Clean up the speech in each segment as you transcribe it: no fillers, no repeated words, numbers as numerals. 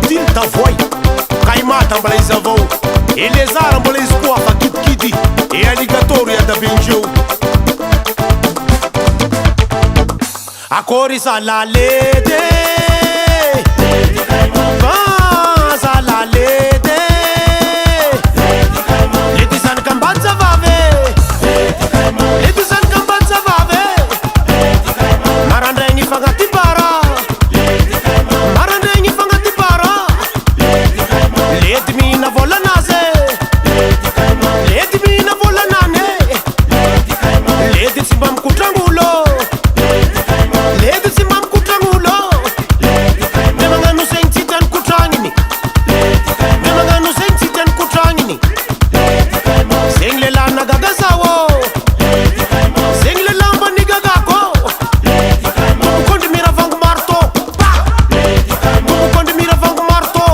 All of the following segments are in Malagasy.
crocodile tavoy caimata mbola izy avao e lézard mbola izy koa fa kidikidy e alligator iadabenjeo akory zalaledy zalaledy ledy zanaky ambany zavavy ledy zanaky ambany zavavy marandraigny fagnaty bara marandraigny fagnaty bara ledy mihina volanazy ledy mihina volanany ledy tsy mba mikotrangolo ledy tsy mba mikotrangolo de magnano zegny tsy tiany kotragniny de magnano zegny tsy tiany kotragniny zegny lehilahy nagaga zao zegny lehilahy mba nigagako tombokondry miravango marto tombokondry miravango marto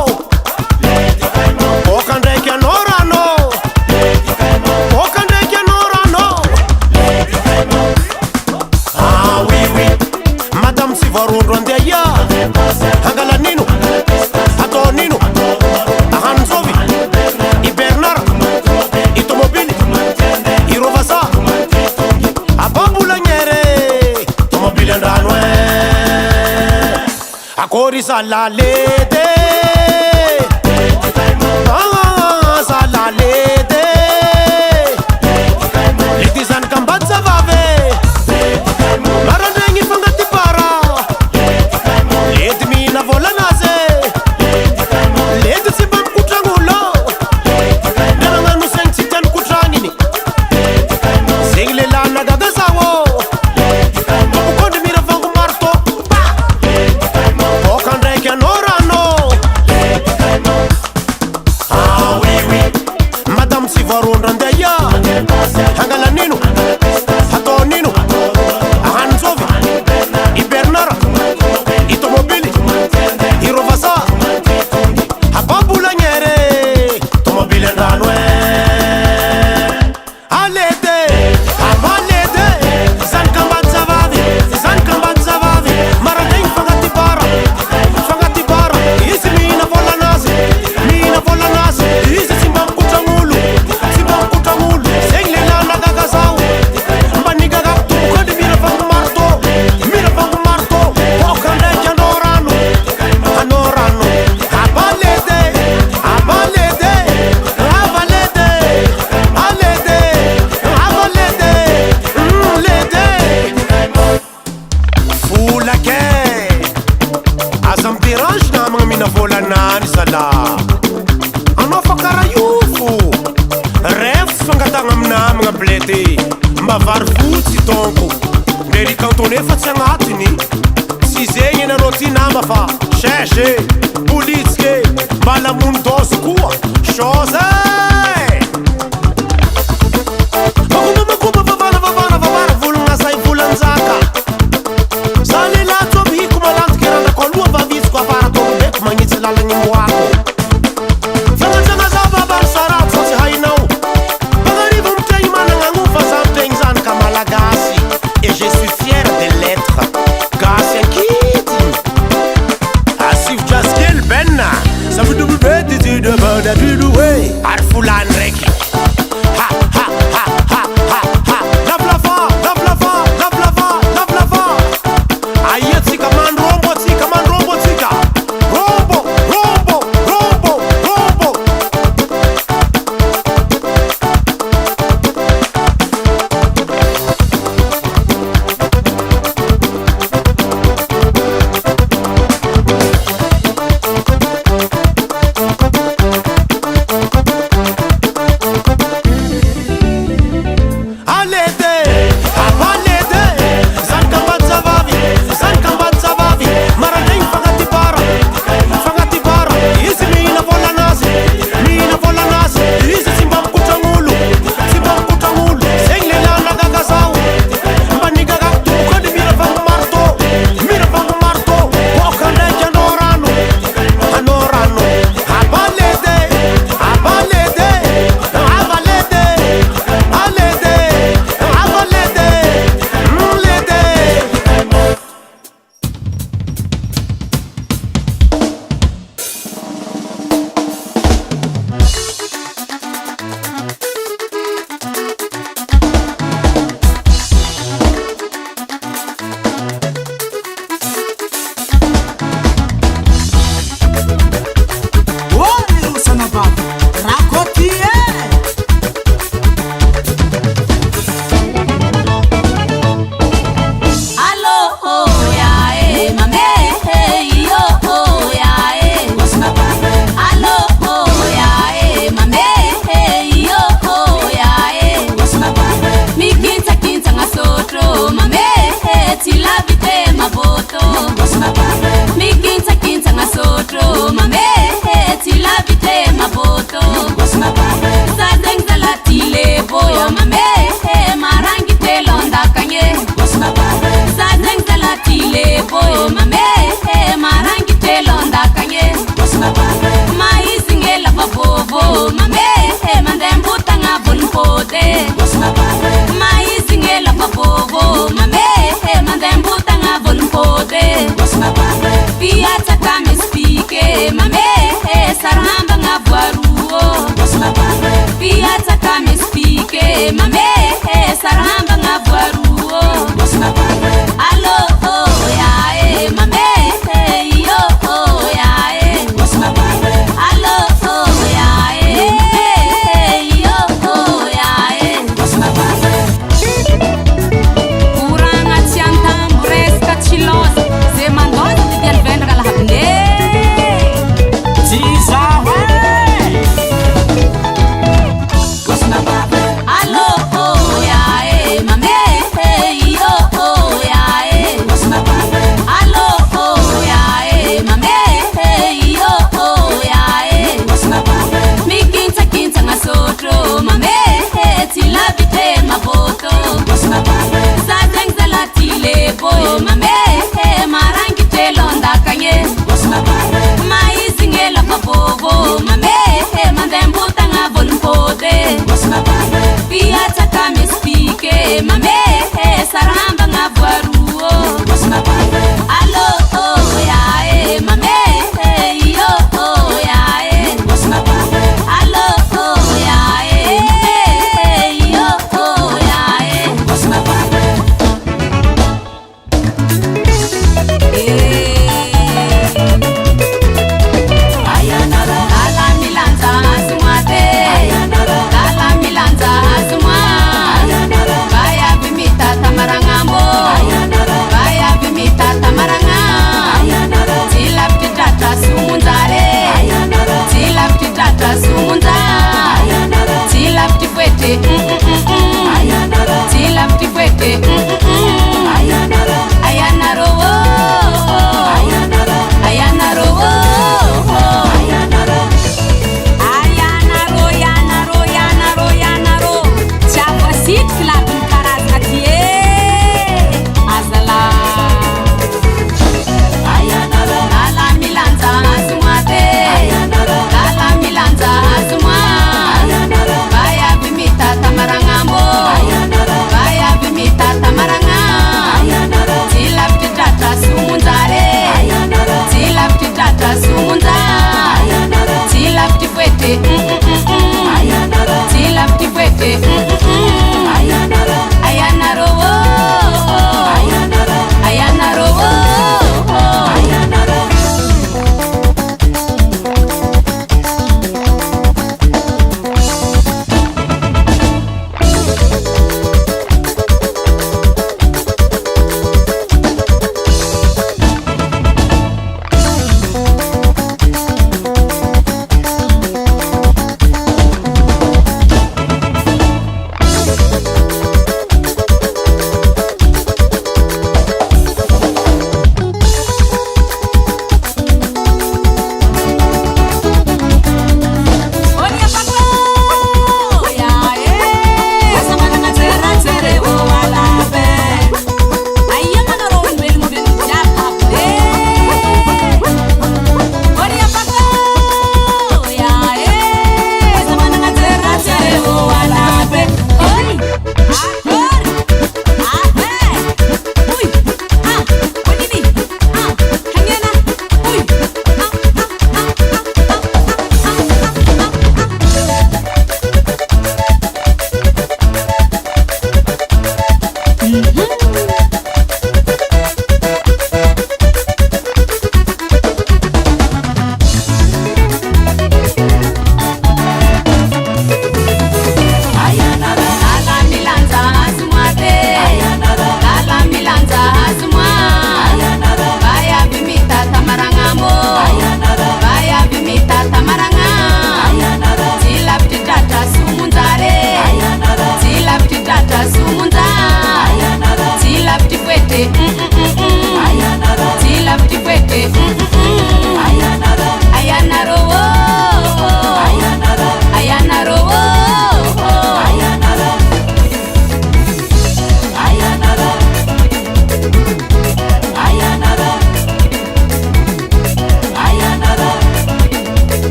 boka ndraiky anao rano boka ndraiky anao rano ah oui oui madame tsy voarondro andeha ia hangala nino atao nino ahanonjovy i bernard i tomobily i rovasa abambolagnere tomobily andrano akory zalaledy zalaledy ledy zanaky ambady zavavy marandraigny fagnaty bara ledy mihina volanazy ledy tsy mba mikotrangolo de magnano zegny tsy tiany kotragniny zegny lehilahy nagaga zao tombokondry miravango marto boka ndraiky anao rano ah oui oui madame tsy voarondro andeha ia hangala nino atao nino ahanonjovy i bernard i tomobily i rovasa abambolagnere tomobily andrano aledy amaledy zanaky ambany zavavy marandraigny fagnaty bara izy mihina volanazy izy tsy mba mikotrangolo zegny lehilahy nagaga zao mba nigagako tombokondry miravango marto boka ndraiky anao rano abaledy avaledy ledy volake aza miderange namagna mihina volanany zala anao fa karaha io fo revo tsy fangatagna aminamagna bledy mba vary fotsy donko ndrery cantonné fa tsy agnatiny tsy zegny anareo ty nama fa cherche politike mba lamonidosy koa chose vavana volagna zay volanjaka za lehilahy joby hiko malantiky ranako aloha vavitsiko avara tolombeko magnitsy lalagny moako fagnajagna za babary sarato sa tsy hainao bagnarivo mitregny managna agnofa za mitregny zanaka malagasy et je suis fier de l'être gasy ankidy asivo jaskely benna savidobibedididebadabidoe ary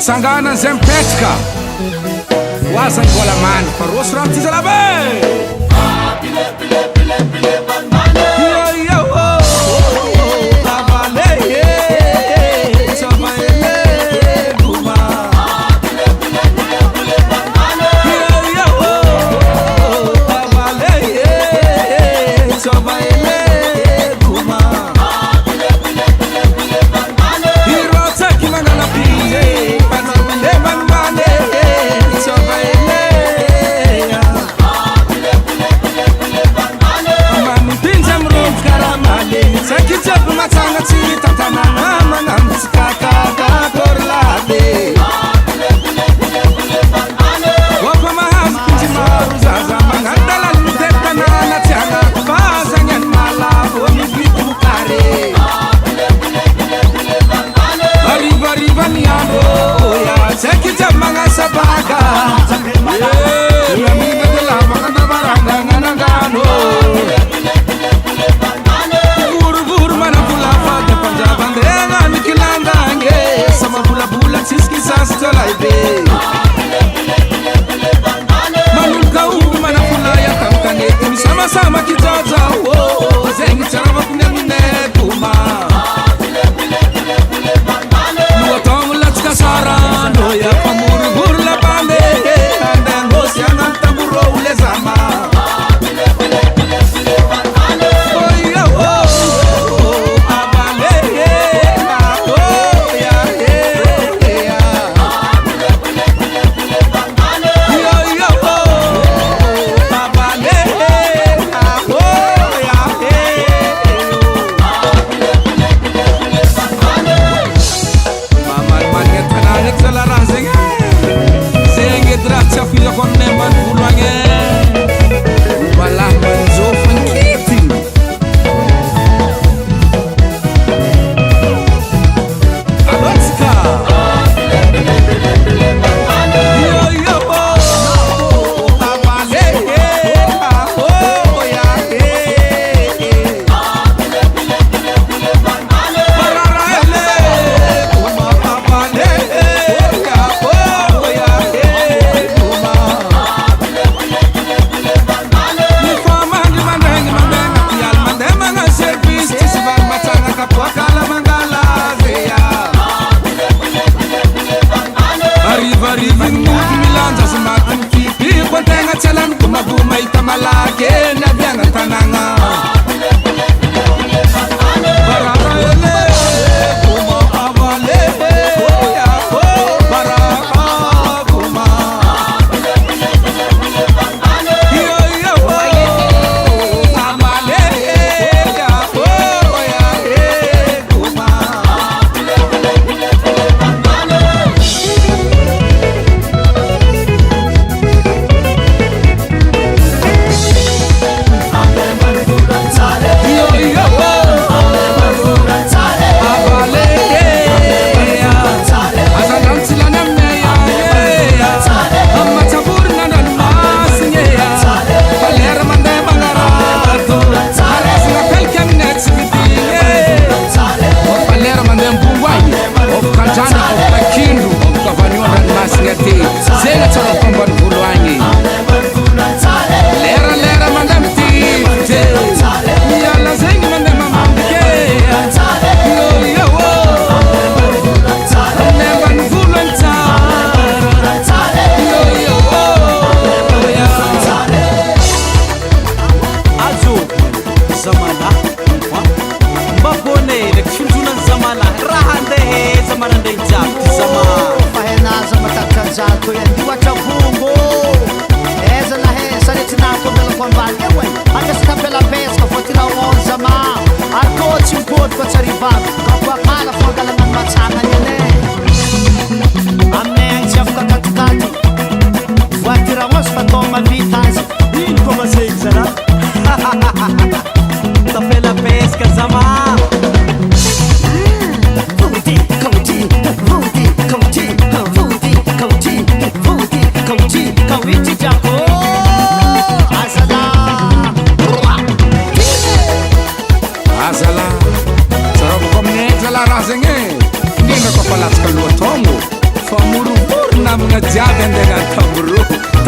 Sanganan zay mipetraka hoazany mbola mamy fa rosy raha ty zalabe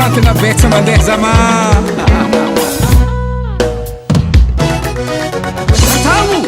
tantina betsa mandeha zama Tamu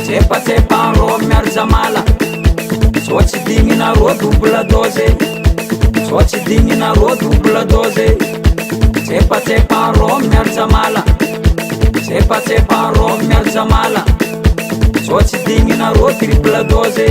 Tsepa-tsepanarô miaro jamala sao tsy digninarô double dose sao tsy digninarô double dose Tsepa-tsepanarô miaro jamala Tsepa-tsepanarô miaro jamala sao tsy digninarô triple dose